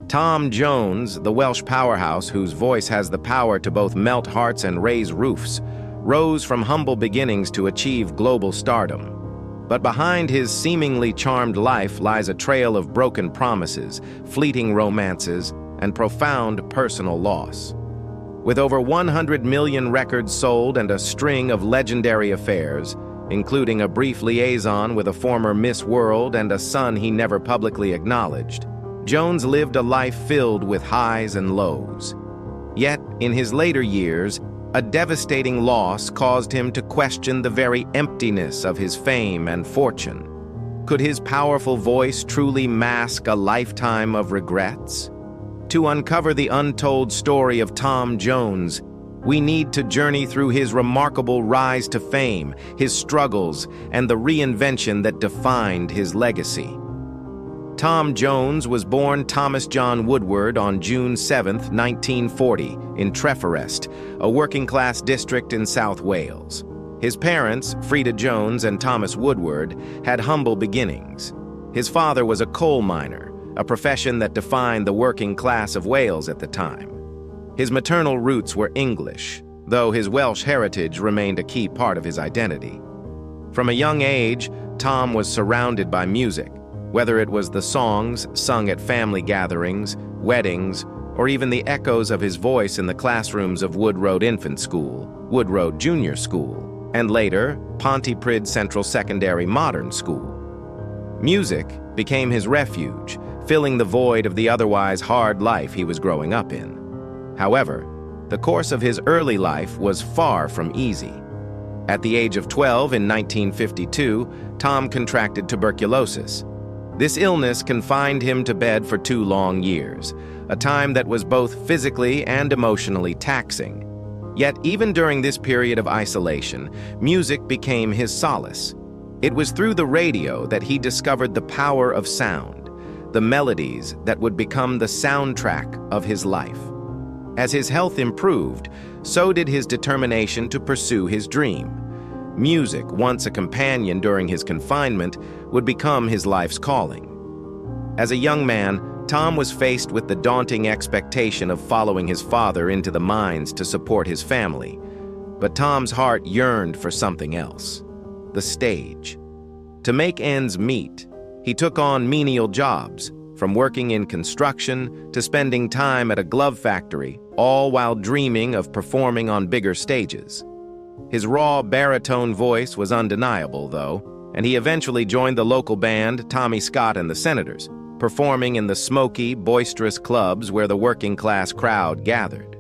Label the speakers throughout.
Speaker 1: Tom Jones, the Welsh powerhouse whose voice has the power to both melt hearts and raise roofs, rose from humble beginnings to achieve global stardom. But behind his seemingly charmed life lies a trail of broken promises, fleeting romances, and profound personal loss. With over 100 million records sold and a string of legendary affairs, including a brief liaison with a former Miss World and a son he never publicly acknowledged, Jones lived a life filled with highs and lows. Yet, in his later years, a devastating loss caused him to question the very emptiness of his fame and fortune. Could his powerful voice truly mask a lifetime of regrets? To uncover the untold story of Tom Jones, we need to journey through his remarkable rise to fame, his struggles, and the reinvention that defined his legacy. Tom Jones was born Thomas John Woodward on June 7, 1940, in Treforest, a working-class district in South Wales. His parents, Frida Jones and Thomas Woodward, had humble beginnings. His father was a coal miner, a profession that defined the working class of Wales at the time. His maternal roots were English, though his Welsh heritage remained a key part of his identity. From a young age, Tom was surrounded by music, whether it was the songs sung at family gatherings, weddings, or even the echoes of his voice in the classrooms of Wood Road Infant School, Wood Road Junior School, and later Pontypridd Central Secondary Modern School. Music became his refuge, filling the void of the otherwise hard life he was growing up in. However, the course of his early life was far from easy. At the age of 12 in 1952, Tom contracted tuberculosis. This illness confined him to bed for 2 long years, a time that was both physically and emotionally taxing. Yet even during this period of isolation, music became his solace. It was through the radio that he discovered the power of sound, the melodies that would become the soundtrack of his life. As his health improved, so did his determination to pursue his dream. Music, once a companion during his confinement, would become his life's calling. As a young man, Tom was faced with the daunting expectation of following his father into the mines to support his family. But Tom's heart yearned for something else: the stage. To make ends meet, he took on menial jobs, from working in construction to spending time at a glove factory, all while dreaming of performing on bigger stages. His raw baritone voice was undeniable, though, and he eventually joined the local band Tommy Scott and the Senators, performing in the smoky, boisterous clubs where the working-class crowd gathered.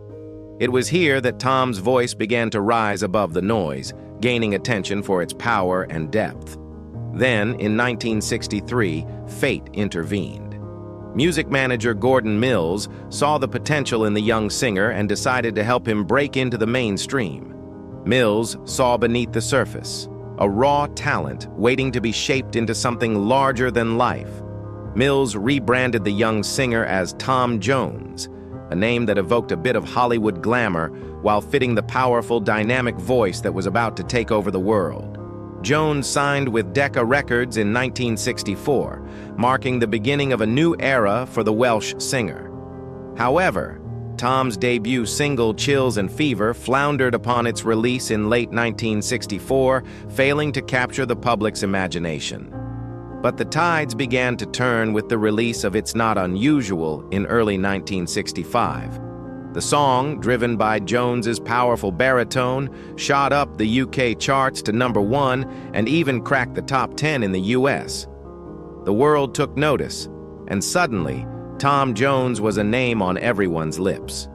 Speaker 1: It was here that Tom's voice began to rise above the noise, gaining attention for its power and depth. Then, in 1963, fate intervened. Music manager Gordon Mills saw the potential in the young singer and decided to help him break into the mainstream. Mills saw beneath the surface, a raw talent waiting to be shaped into something larger than life. Mills rebranded the young singer as Tom Jones, a name that evoked a bit of Hollywood glamour while fitting the powerful, dynamic voice that was about to take over the world. Jones signed with Decca Records in 1964, marking the beginning of a new era for the Welsh singer. However, Tom's debut single, Chills and Fever, floundered upon its release in late 1964, failing to capture the public's imagination. But the tides began to turn with the release of It's Not Unusual in early 1965. The song, driven by Jones's powerful baritone, shot up the UK charts to #1 and even cracked the top 10 in the US. The world took notice, and suddenly, Tom Jones was a name on everyone's lips.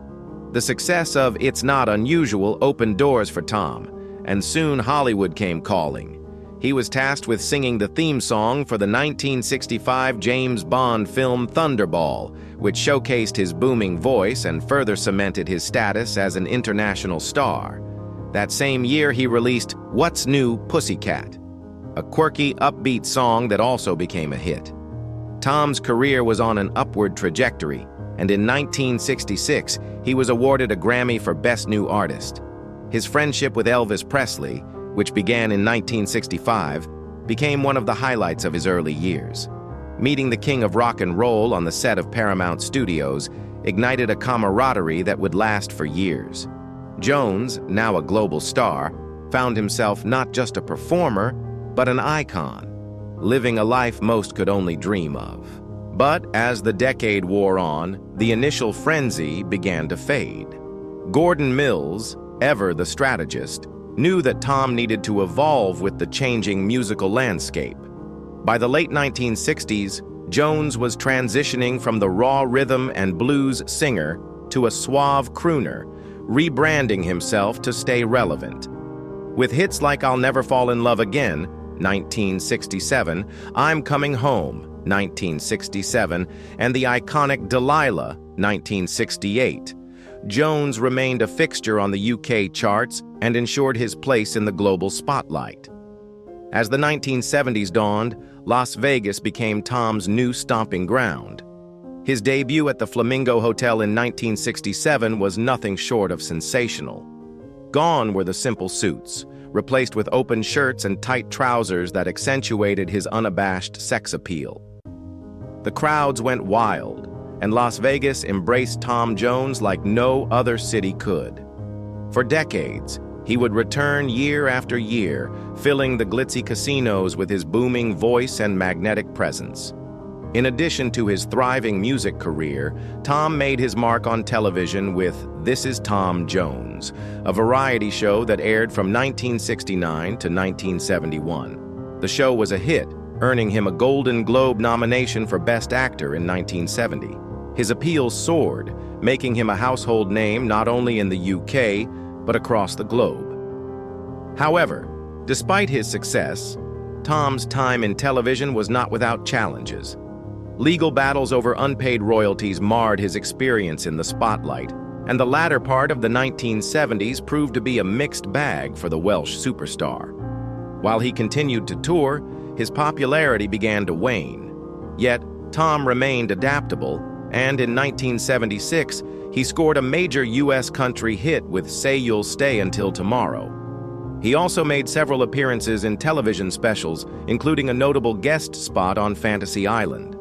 Speaker 1: The success of It's Not Unusual opened doors for Tom, and soon Hollywood came calling. He was tasked with singing the theme song for the 1965 James Bond film Thunderball, which showcased his booming voice and further cemented his status as an international star. That same year, he released What's New, Pussycat, a quirky, upbeat song that also became a hit. Tom's career was on an upward trajectory, and in 1966, he was awarded a Grammy for Best New Artist. His friendship with Elvis Presley, which began in 1965, became one of the highlights of his early years. Meeting the king of rock and roll on the set of Paramount Studios ignited a camaraderie that would last for years. Jones, now a global star, found himself not just a performer, but an icon, living a life most could only dream of. But as the decade wore on, the initial frenzy began to fade. Gordon Mills, ever the strategist, knew that Tom needed to evolve with the changing musical landscape. By the late 1960s, Jones was transitioning from the raw rhythm and blues singer to a suave crooner, rebranding himself to stay relevant. With hits like I'll Never Fall in Love Again, 1967, I'm Coming Home, 1967, and the iconic Delilah, 1968, Jones remained a fixture on the UK charts and ensured his place in the global spotlight. As the 1970s dawned, Las Vegas became Tom's new stomping ground. His debut at the Flamingo Hotel in 1967 was nothing short of sensational. Gone were the simple suits, replaced with open shirts and tight trousers that accentuated his unabashed sex appeal. The crowds went wild, and Las Vegas embraced Tom Jones like no other city could. For decades, he would return year after year, filling the glitzy casinos with his booming voice and magnetic presence. In addition to his thriving music career, Tom made his mark on television with This Is Tom Jones, a variety show that aired from 1969 to 1971. The show was a hit, earning him a Golden Globe nomination for Best Actor in 1970. His appeal soared, making him a household name not only in the UK, but across the globe. However, despite his success, Tom's time in television was not without challenges. Legal battles over unpaid royalties marred his experience in the spotlight, and the latter part of the 1970s proved to be a mixed bag for the Welsh superstar. While he continued to tour, his popularity began to wane. Yet, Tom remained adaptable, and in 1976, he scored a major U.S. country hit with Say You'll Stay Until Tomorrow. He also made several appearances in television specials, including a notable guest spot on Fantasy Island.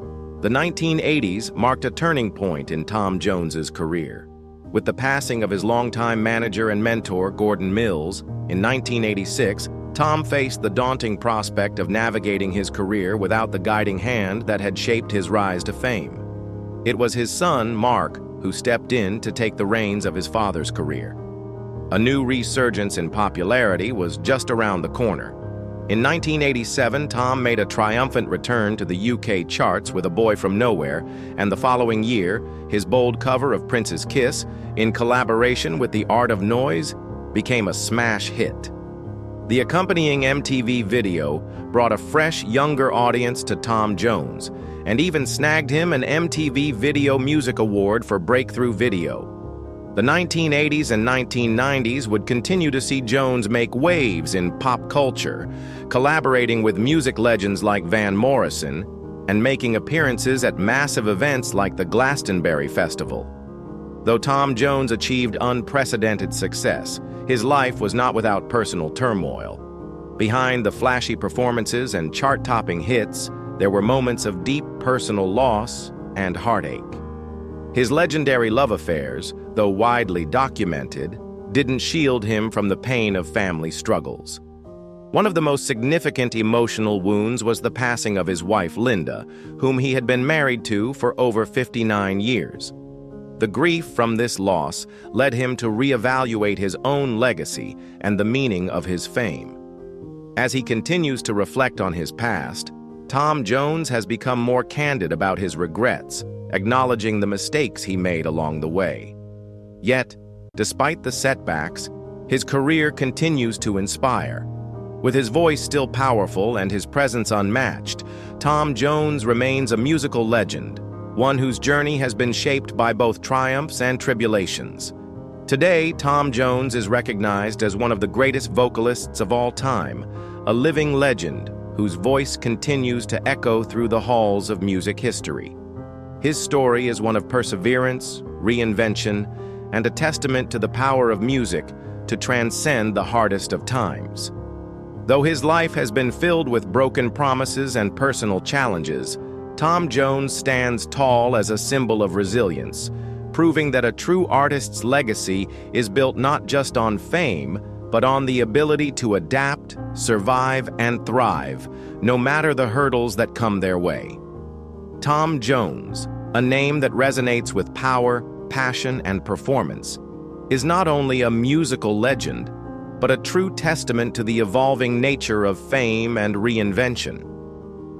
Speaker 1: The 1980s marked a turning point in Tom Jones's career. With the passing of his longtime manager and mentor, Gordon Mills, in 1986, Tom faced the daunting prospect of navigating his career without the guiding hand that had shaped his rise to fame. It was his son, Mark, who stepped in to take the reins of his father's career. A new resurgence in popularity was just around the corner. In 1987, Tom made a triumphant return to the UK charts with A Boy From Nowhere, and the following year, his bold cover of Prince's Kiss, in collaboration with The Art of Noise, became a smash hit. The accompanying MTV video brought a fresh, younger audience to Tom Jones, and even snagged him an MTV Video Music Award for Breakthrough Video. The 1980s and 1990s would continue to see Jones make waves in pop culture, collaborating with music legends like Van Morrison, and making appearances at massive events like the Glastonbury Festival. Though Tom Jones achieved unprecedented success, his life was not without personal turmoil. Behind the flashy performances and chart-topping hits, there were moments of deep personal loss and heartache. His legendary love affairs, though widely documented, didn't shield him from the pain of family struggles. One of the most significant emotional wounds was the passing of his wife, Linda, whom he had been married to for over 59 years. The grief from this loss led him to reevaluate his own legacy and the meaning of his fame. As he continues to reflect on his past, Tom Jones has become more candid about his regrets, acknowledging the mistakes he made along the way. Yet, despite the setbacks, his career continues to inspire. With his voice still powerful and his presence unmatched, Tom Jones remains a musical legend, one whose journey has been shaped by both triumphs and tribulations. Today, Tom Jones is recognized as one of the greatest vocalists of all time, a living legend whose voice continues to echo through the halls of music history. His story is one of perseverance, reinvention, and a testament to the power of music to transcend the hardest of times. Though his life has been filled with broken promises and personal challenges, Tom Jones stands tall as a symbol of resilience, proving that a true artist's legacy is built not just on fame, but on the ability to adapt, survive, and thrive, no matter the hurdles that come their way. Tom Jones, a name that resonates with power, passion, and performance, is not only a musical legend, but a true testament to the evolving nature of fame and reinvention.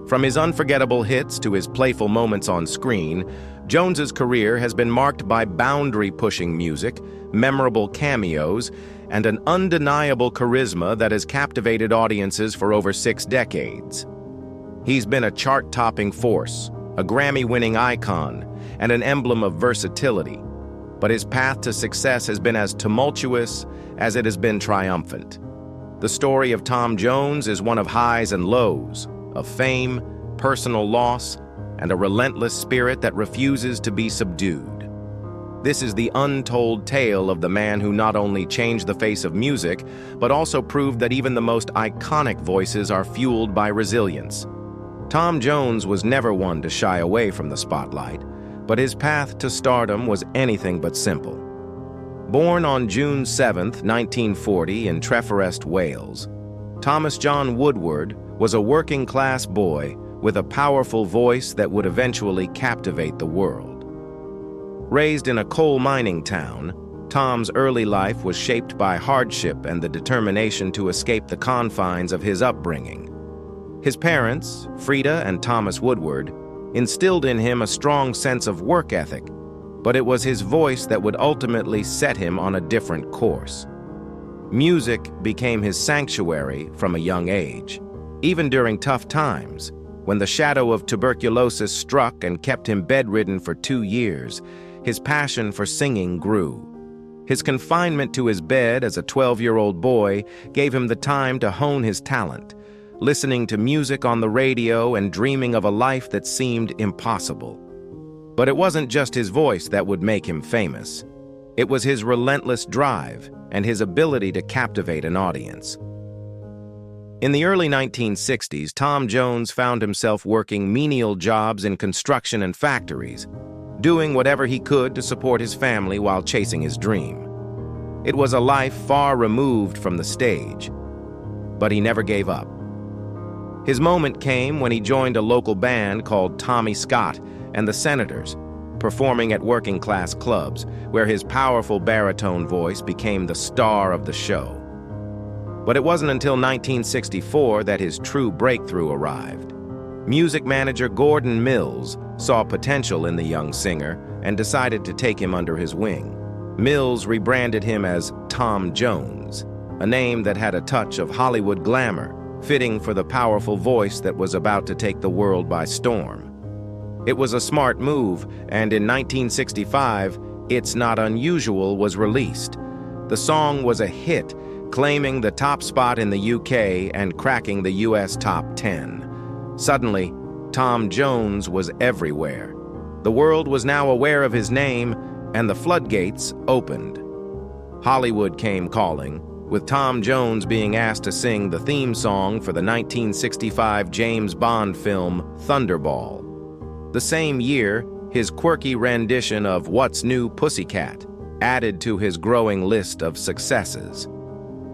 Speaker 1: From his unforgettable hits to his playful moments on screen, Jones's career has been marked by boundary-pushing music, memorable cameos, and an undeniable charisma that has captivated audiences for over 6 decades. He's been a chart-topping force, a Grammy-winning icon, and an emblem of versatility. But his path to success has been as tumultuous as it has been triumphant. The story of Tom Jones is one of highs and lows, of fame, personal loss, and a relentless spirit that refuses to be subdued. This is the untold tale of the man who not only changed the face of music, but also proved that even the most iconic voices are fueled by resilience. Tom Jones was never one to shy away from the spotlight, but his path to stardom was anything but simple. Born on June 7, 1940 in Treforest, Wales, Thomas John Woodward was a working-class boy with a powerful voice that would eventually captivate the world. Raised in a coal mining town, Tom's early life was shaped by hardship and the determination to escape the confines of his upbringing. His parents, Frida and Thomas Woodward, instilled in him a strong sense of work ethic, but it was his voice that would ultimately set him on a different course. Music became his sanctuary from a young age. Even during tough times, when the shadow of tuberculosis struck and kept him bedridden for 2 years, his passion for singing grew. His confinement to his bed as a 12-year-old boy gave him the time to hone his talent, listening to music on the radio and dreaming of a life that seemed impossible. But it wasn't just his voice that would make him famous. It was his relentless drive and his ability to captivate an audience. In the early 1960s, Tom Jones found himself working menial jobs in construction and factories, doing whatever he could to support his family while chasing his dream. It was a life far removed from the stage, but he never gave up. His moment came when he joined a local band called Tommy Scott and the Senators, performing at working-class clubs, where his powerful baritone voice became the star of the show. But it wasn't until 1964 that his true breakthrough arrived. Music manager Gordon Mills saw potential in the young singer and decided to take him under his wing. Mills rebranded him as Tom Jones, a name that had a touch of Hollywood glamour, fitting for the powerful voice that was about to take the world by storm. It was a smart move, and in 1965, It's Not Unusual was released. The song was a hit, claiming the top spot in the UK and cracking the US top 10. Suddenly, Tom Jones was everywhere. The world was now aware of his name, and the floodgates opened. Hollywood came calling, with Tom Jones being asked to sing the theme song for the 1965 James Bond film Thunderball. The same year, his quirky rendition of What's New, Pussycat added to his growing list of successes.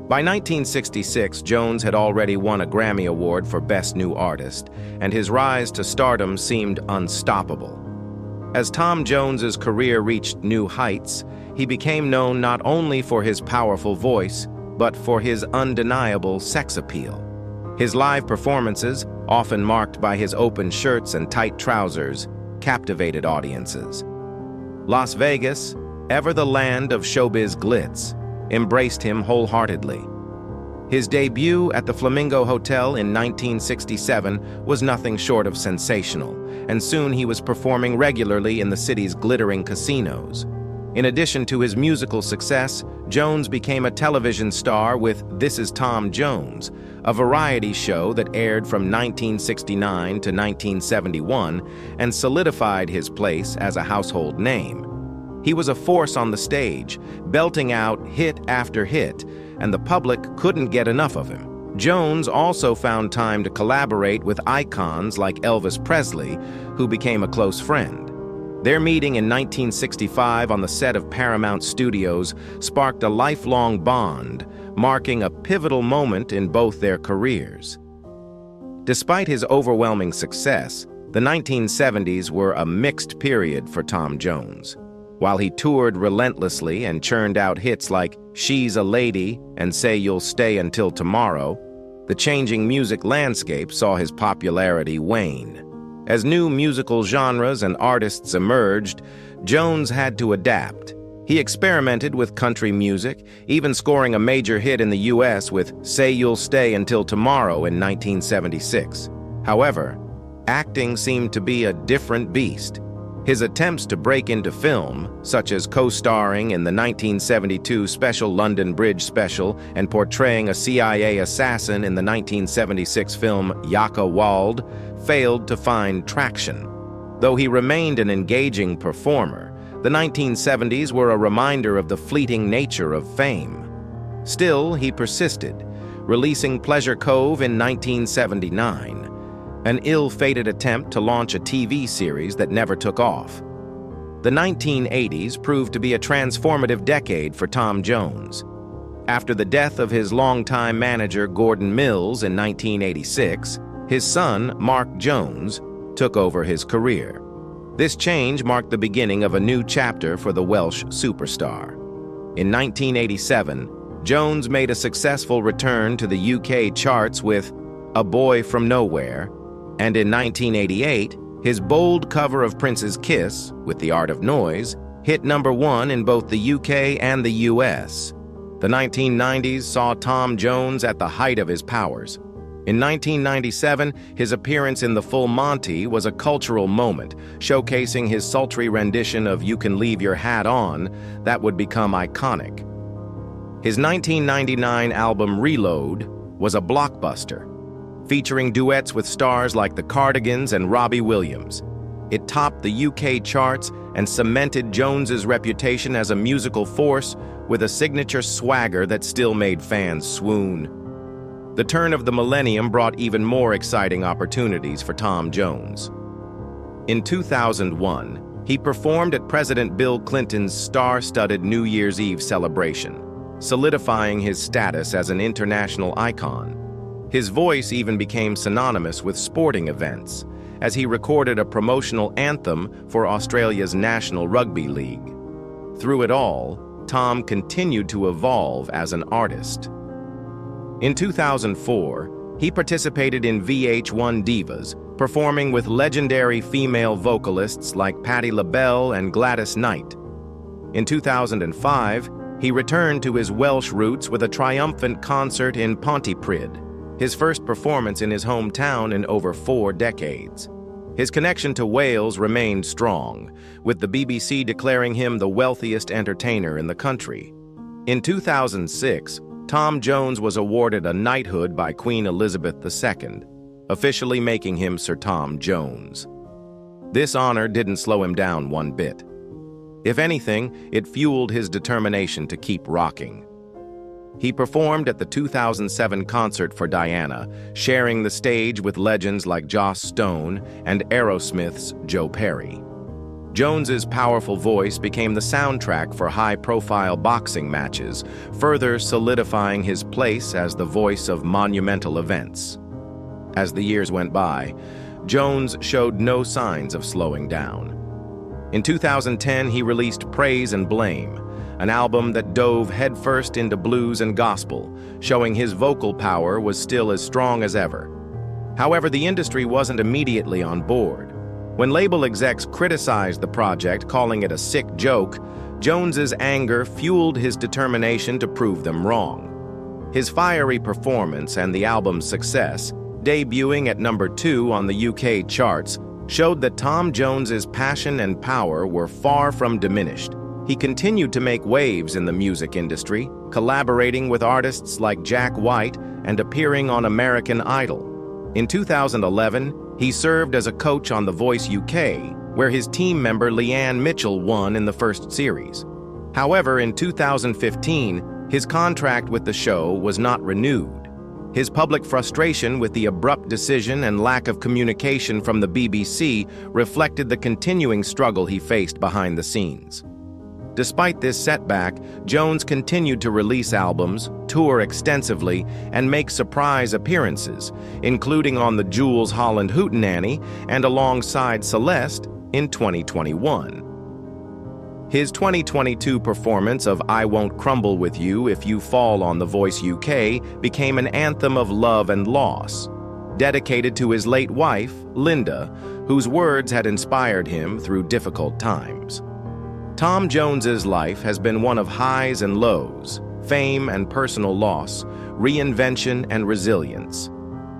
Speaker 1: By 1966, Jones had already won a Grammy Award for Best New Artist, and his rise to stardom seemed unstoppable. As Tom Jones's career reached new heights, he became known not only for his powerful voice, but for his undeniable sex appeal. His live performances, often marked by his open shirts and tight trousers, captivated audiences. Las Vegas, ever the land of showbiz glitz, embraced him wholeheartedly. His debut at the Flamingo Hotel in 1967 was nothing short of sensational, and soon he was performing regularly in the city's glittering casinos. In addition to his musical success, Jones became a television star with This Is Tom Jones, a variety show that aired from 1969 to 1971 and solidified his place as a household name. He was a force on the stage, belting out hit after hit, and the public couldn't get enough of him. Jones also found time to collaborate with icons like Elvis Presley, who became a close friend. Their meeting in 1965 on the set of Paramount Studios sparked a lifelong bond, marking a pivotal moment in both their careers. Despite his overwhelming success, the 1970s were a mixed period for Tom Jones. While he toured relentlessly and churned out hits like She's a Lady and Say You'll Stay Until Tomorrow, the changing music landscape saw his popularity wane. As new musical genres and artists emerged, Jones had to adapt. He experimented with country music, even scoring a major hit in the U.S. with Say You'll Stay Until Tomorrow in 1976. However, acting seemed to be a different beast. His attempts to break into film, such as co-starring in the 1972 Special London Bridge special and portraying a CIA assassin in the 1976 film Yaka Wald, failed to find traction. Though he remained an engaging performer, the 1970s were a reminder of the fleeting nature of fame. Still, he persisted, releasing Pleasure Cove in 1979, an ill-fated attempt to launch a TV series that never took off. The 1980s proved to be a transformative decade for Tom Jones. After the death of his longtime manager Gordon Mills in 1986, his son, Mark Jones, took over his career. This change marked the beginning of a new chapter for the Welsh superstar. In 1987, Jones made a successful return to the UK charts with A Boy From Nowhere, and in 1988, his bold cover of Prince's Kiss, with The Art of Noise, hit #1 in both the UK and the US. The 1990s saw Tom Jones at the height of his powers. In 1997, his appearance in The Full Monty was a cultural moment, showcasing his sultry rendition of You Can Leave Your Hat On that would become iconic. His 1999 album Reload was a blockbuster, featuring duets with stars like the Cardigans and Robbie Williams. It topped the UK charts and cemented Jones's reputation as a musical force with a signature swagger that still made fans swoon. The turn of the millennium brought even more exciting opportunities for Tom Jones. In 2001, he performed at President Bill Clinton's star-studded New Year's Eve celebration, solidifying his status as an international icon. His voice even became synonymous with sporting events, as he recorded a promotional anthem for Australia's National Rugby League. Through it all, Tom continued to evolve as an artist. In 2004, he participated in VH1 Divas, performing with legendary female vocalists like Patti LaBelle and Gladys Knight. In 2005, he returned to his Welsh roots with a triumphant concert in Pontypridd, his first performance in his hometown in over 4 decades. His connection to Wales remained strong, with the BBC declaring him the wealthiest entertainer in the country. In 2006, Tom Jones was awarded a knighthood by Queen Elizabeth II, officially making him Sir Tom Jones. This honor didn't slow him down one bit. If anything, it fueled his determination to keep rocking. He performed at the 2007 concert for Diana, sharing the stage with legends like Joss Stone and Aerosmith's Joe Perry. Jones's powerful voice became the soundtrack for high-profile boxing matches, further solidifying his place as the voice of monumental events. As the years went by, Jones showed no signs of slowing down. In 2010, he released Praise and Blame, an album that dove headfirst into blues and gospel, showing his vocal power was still as strong as ever. However, the industry wasn't immediately on board. When label execs criticized the project, calling it a sick joke, Jones's anger fueled his determination to prove them wrong. His fiery performance and the album's success, debuting at #2 on the UK charts, showed that Tom Jones's passion and power were far from diminished. He continued to make waves in the music industry, collaborating with artists like Jack White and appearing on American Idol. In 2011, he served as a coach on The Voice UK, where his team member Leanne Mitchell won in the first series. However, in 2015, his contract with the show was not renewed. His public frustration with the abrupt decision and lack of communication from the BBC reflected the continuing struggle he faced behind the scenes. Despite this setback, Jones continued to release albums, tour extensively, and make surprise appearances, including on the Jools Holland Hootenanny and alongside Celeste in 2021. His 2022 performance of I Won't Crumble With You If You Fall on The Voice UK became an anthem of love and loss, dedicated to his late wife, Linda, whose words had inspired him through difficult times. Tom Jones's life has been one of highs and lows, fame and personal loss, reinvention and resilience.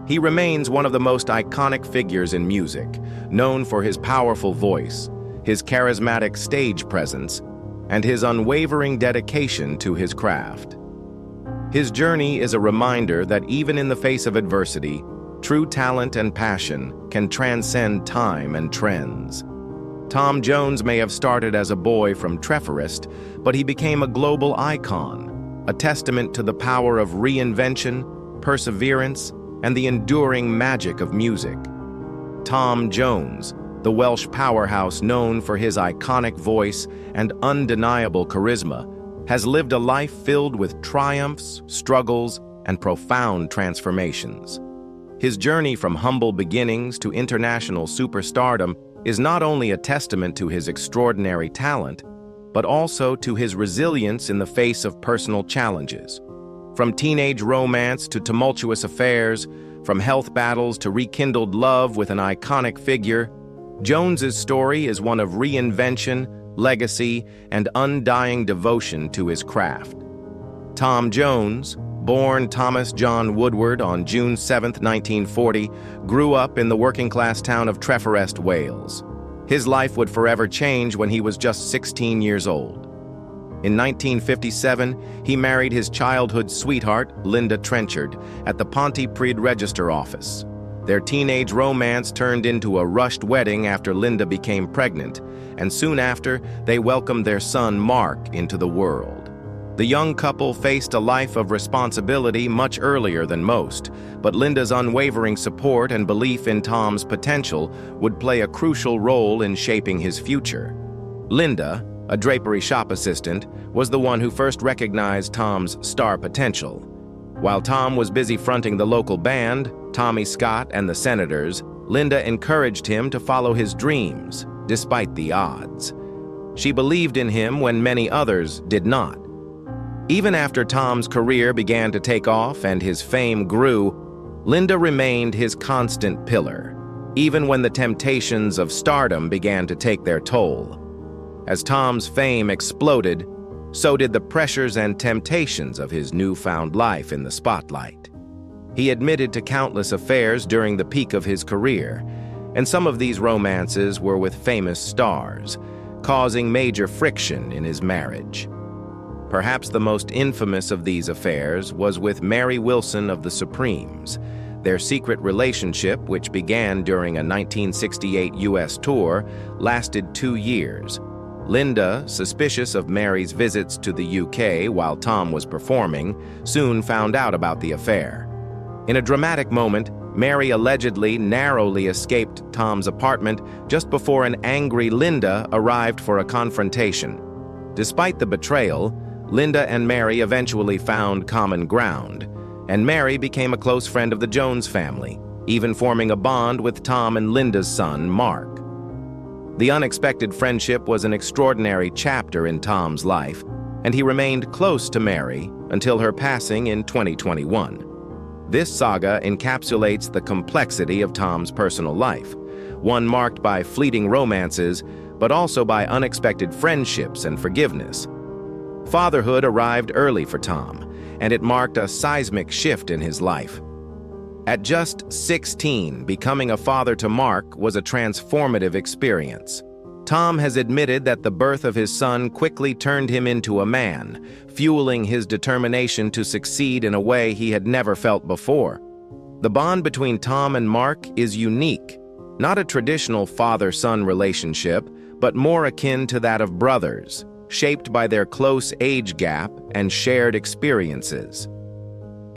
Speaker 1: He remains one of the most iconic figures in music, known for his powerful voice, his charismatic stage presence, and his unwavering dedication to his craft. His journey is a reminder that even in the face of adversity, true talent and passion can transcend time and trends. Tom Jones may have started as a boy from Treforest, but he became a global icon, a testament to the power of reinvention, perseverance, and the enduring magic of music. Tom Jones, the Welsh powerhouse known for his iconic voice and undeniable charisma, has lived a life filled with triumphs, struggles, and profound transformations. His journey from humble beginnings to international superstardom is not only a testament to his extraordinary talent, but also to his resilience in the face of personal challenges. From teenage romance to tumultuous affairs, from health battles to rekindled love with an iconic figure, Jones's story is one of reinvention, legacy, and undying devotion to his craft. Tom Jones, born Thomas John Woodward on June 7, 1940, grew up in the working-class town of Treforest, Wales. His life would forever change when he was just 16 years old. In 1957, he married his childhood sweetheart, Linda Trenchard, at the Pontypridd Register Office. Their teenage romance turned into a rushed wedding after Linda became pregnant, and soon after, they welcomed their son, Mark, into the world. The young couple faced a life of responsibility much earlier than most, but Linda's unwavering support and belief in Tom's potential would play a crucial role in shaping his future. Linda, a drapery shop assistant, was the one who first recognized Tom's star potential. While Tom was busy fronting the local band, Tommy Scott and the Senators, Linda encouraged him to follow his dreams, despite the odds. She believed in him when many others did not. Even after Tom's career began to take off and his fame grew, Linda remained his constant pillar, even when the temptations of stardom began to take their toll. As Tom's fame exploded, so did the pressures and temptations of his newfound life in the spotlight. He admitted to countless affairs during the peak of his career, and some of these romances were with famous stars, causing major friction in his marriage. Perhaps the most infamous of these affairs was with Mary Wilson of the Supremes. Their secret relationship, which began during a 1968 U.S. tour, lasted 2 years. Linda, suspicious of Mary's visits to the UK while Tom was performing, soon found out about the affair. In a dramatic moment, Mary allegedly narrowly escaped Tom's apartment just before an angry Linda arrived for a confrontation. Despite the betrayal, Linda and Mary eventually found common ground, and Mary became a close friend of the Jones family, even forming a bond with Tom and Linda's son, Mark. The unexpected friendship was an extraordinary chapter in Tom's life, and he remained close to Mary until her passing in 2021. This saga encapsulates the complexity of Tom's personal life, one marked by fleeting romances, but also by unexpected friendships and forgiveness. Fatherhood arrived early for Tom, and it marked a seismic shift in his life. At just 16, becoming a father to Mark was a transformative experience. Tom has admitted that the birth of his son quickly turned him into a man, fueling his determination to succeed in a way he had never felt before. The bond between Tom and Mark is unique, not a traditional father-son relationship, but more akin to that of brothers, shaped by their close age gap and shared experiences.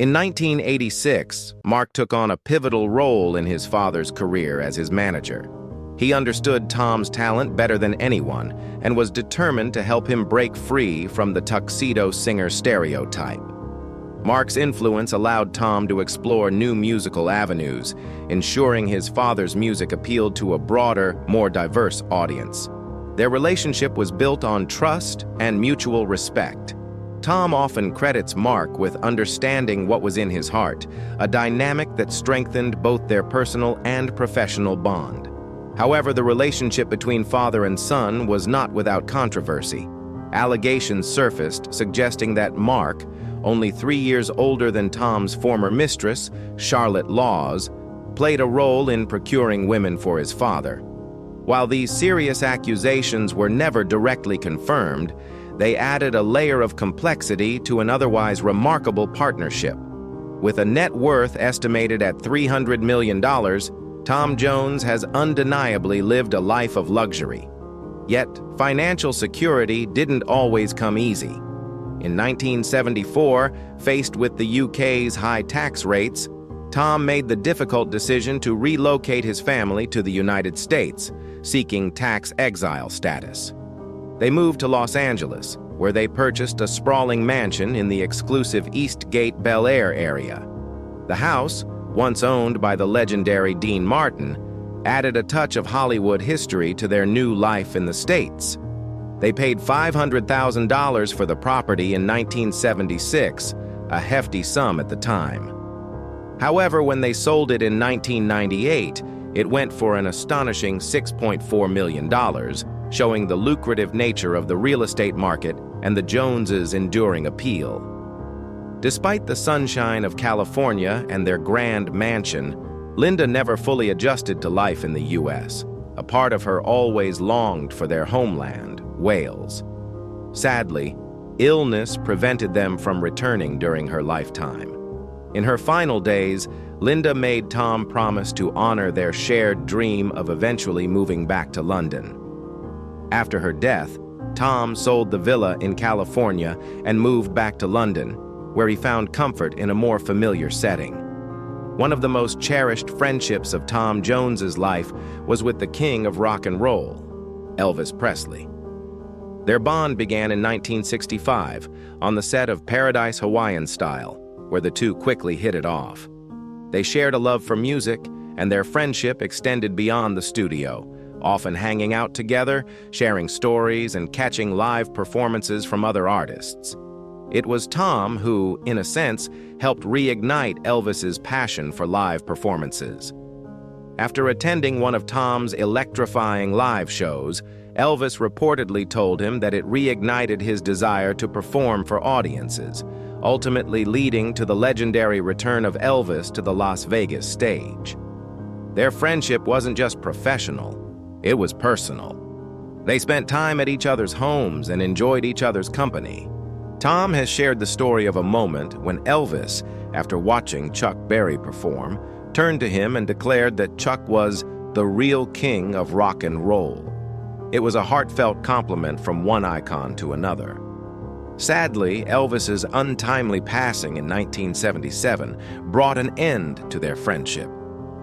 Speaker 1: In 1986, Mark took on a pivotal role in his father's career as his manager. He understood Tom's talent better than anyone and was determined to help him break free from the tuxedo singer stereotype. Mark's influence allowed Tom to explore new musical avenues, ensuring his father's music appealed to a broader, more diverse audience. Their relationship was built on trust and mutual respect. Tom often credits Mark with understanding what was in his heart, a dynamic that strengthened both their personal and professional bond. However, the relationship between father and son was not without controversy. Allegations surfaced suggesting that Mark, only 3 years older than Tom's former mistress, Charlotte Laws, played a role in procuring women for his father. While these serious accusations were never directly confirmed, they added a layer of complexity to an otherwise remarkable partnership. With a net worth estimated at $300 million, Tom Jones has undeniably lived a life of luxury. Yet, financial security didn't always come easy. In 1974, faced with the UK's high tax rates, Tom made the difficult decision to relocate his family to the United States, seeking tax exile status. They moved to Los Angeles, where they purchased a sprawling mansion in the exclusive Eastgate Bel Air area. The house, once owned by the legendary Dean Martin, added a touch of Hollywood history to their new life in the States. They paid $500,000 for the property in 1976, a hefty sum at the time. However, when they sold it in 1998, it went for an astonishing $6.4 million, showing the lucrative nature of the real estate market and the Joneses' enduring appeal. Despite the sunshine of California and their grand mansion, Linda never fully adjusted to life in the U.S. A part of her always longed for their homeland, Wales. Sadly, illness prevented them from returning during her lifetime. In her final days, Linda made Tom promise to honor their shared dream of eventually moving back to London. After her death, Tom sold the villa in California and moved back to London, where he found comfort in a more familiar setting. One of the most cherished friendships of Tom Jones's life was with the king of rock and roll, Elvis Presley. Their bond began in 1965 on the set of Paradise Hawaiian Style, where the two quickly hit it off. They shared a love for music, and their friendship extended beyond the studio, often hanging out together, sharing stories, and catching live performances from other artists. It was Tom who, in a sense, helped reignite Elvis's passion for live performances. After attending one of Tom's electrifying live shows, Elvis reportedly told him that it reignited his desire to perform for audiences, ultimately leading to the legendary return of Elvis to the Las Vegas stage. Their friendship wasn't just professional, it was personal. They spent time at each other's homes and enjoyed each other's company. Tom has shared the story of a moment when Elvis, after watching Chuck Berry perform, turned to him and declared that Chuck was the real king of rock and roll. It was a heartfelt compliment from one icon to another. Sadly, Elvis's untimely passing in 1977 brought an end to their friendship.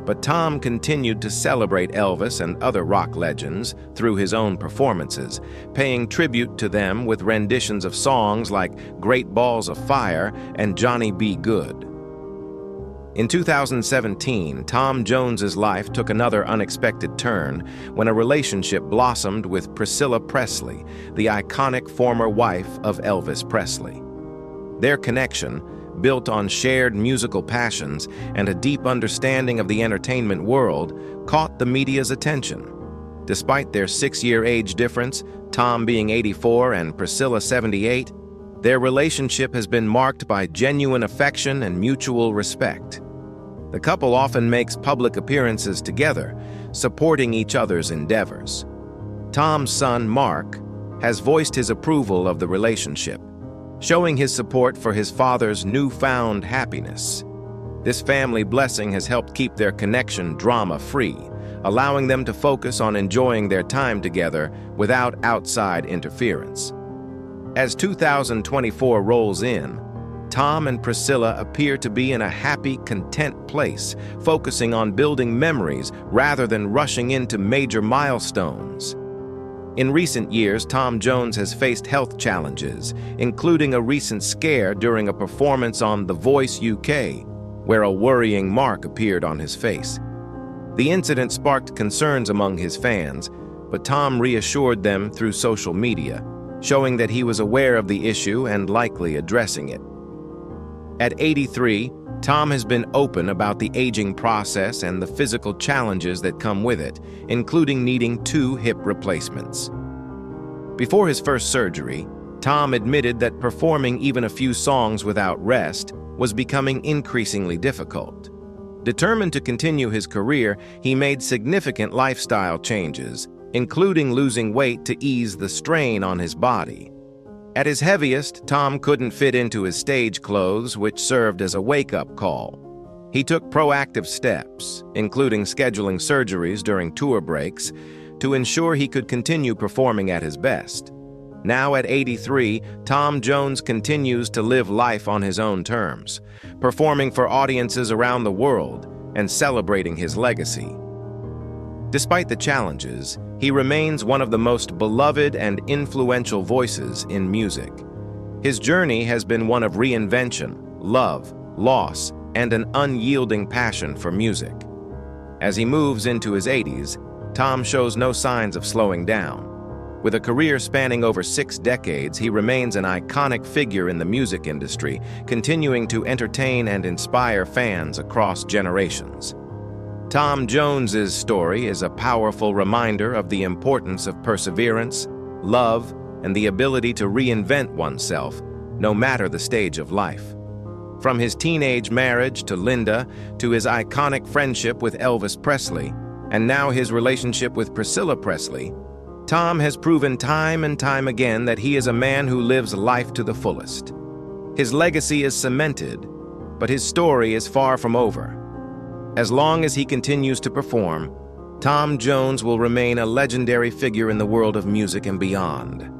Speaker 1: But Tom continued to celebrate Elvis and other rock legends through his own performances, paying tribute to them with renditions of songs like Great Balls of Fire and Johnny B. Good. In 2017, Tom Jones's life took another unexpected turn when a relationship blossomed with Priscilla Presley, the iconic former wife of Elvis Presley. Their connection, built on shared musical passions and a deep understanding of the entertainment world, caught the media's attention. Despite their 6-year age difference, Tom being 84 and Priscilla 78, their relationship has been marked by genuine affection and mutual respect. The couple often makes public appearances together, supporting each other's endeavors. Tom's son, Mark, has voiced his approval of the relationship, showing his support for his father's newfound happiness. This family blessing has helped keep their connection drama-free, allowing them to focus on enjoying their time together without outside interference. As 2024 rolls in, Tom and Priscilla appear to be in a happy, content place, focusing on building memories rather than rushing into major milestones. In recent years, Tom Jones has faced health challenges, including a recent scare during a performance on The Voice UK, where a worrying mark appeared on his face. The incident sparked concerns among his fans, but Tom reassured them through social media, showing that he was aware of the issue and likely addressing it. At 83, Tom has been open about the aging process and the physical challenges that come with it, including needing 2 hip replacements. Before his first surgery, Tom admitted that performing even a few songs without rest was becoming increasingly difficult. Determined to continue his career, he made significant lifestyle changes, including losing weight to ease the strain on his body. At his heaviest, Tom couldn't fit into his stage clothes, which served as a wake-up call. He took proactive steps, including scheduling surgeries during tour breaks, to ensure he could continue performing at his best. Now at 83, Tom Jones continues to live life on his own terms, performing for audiences around the world and celebrating his legacy. Despite the challenges, he remains one of the most beloved and influential voices in music. His journey has been one of reinvention, love, loss, and an unyielding passion for music. As he moves into his 80s, Tom shows no signs of slowing down. With a career spanning over 6 decades, he remains an iconic figure in the music industry, continuing to entertain and inspire fans across generations. Tom Jones's story is a powerful reminder of the importance of perseverance, love, and the ability to reinvent oneself, no matter the stage of life. From his teenage marriage to Linda, to his iconic friendship with Elvis Presley, and now his relationship with Priscilla Presley, Tom has proven time and time again that he is a man who lives life to the fullest. His legacy is cemented, but his story is far from over. As long as he continues to perform, Tom Jones will remain a legendary figure in the world of music and beyond.